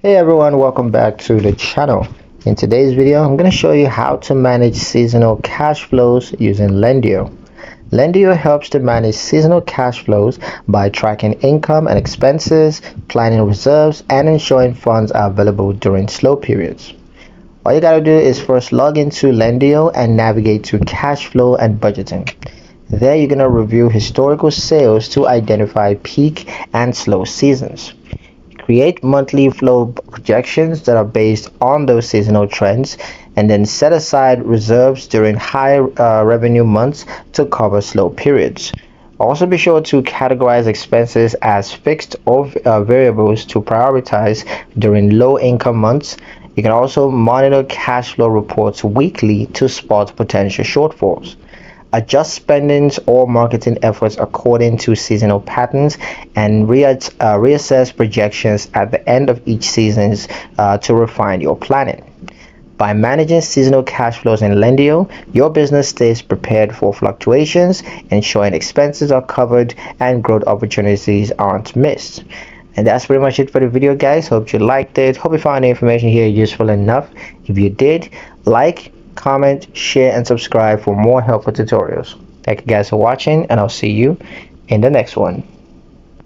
Hey everyone, welcome back to the channel. In today's video, I'm going to show you how to manage seasonal cash flows using Lendio. Lendio helps to manage seasonal cash flows by tracking income and expenses, planning reserves, and ensuring funds are available during slow periods. All you gotta do is first log into Lendio and navigate to cash flow and budgeting. There you're gonna review historical sales to identify peak and slow seasons. Create monthly flow projections that are based on those seasonal trends, and then set aside reserves during high revenue months to cover slow periods. Also be sure to categorize expenses as fixed or variables to prioritize during low income months. You can also monitor cash flow reports weekly to spot potential shortfalls. Adjust spendings or marketing efforts according to seasonal patterns, and reassess projections at the end of each season to refine your planning. By managing seasonal cash flows in Lendio, your business stays prepared for fluctuations, ensuring expenses are covered and growth opportunities aren't missed. And that's pretty much it for the video, guys. Hope you liked it. Hope you found the information here useful enough. If you did, like, comment, share, and subscribe for more helpful tutorials. Thank you guys for watching, and I'll see you in the next one.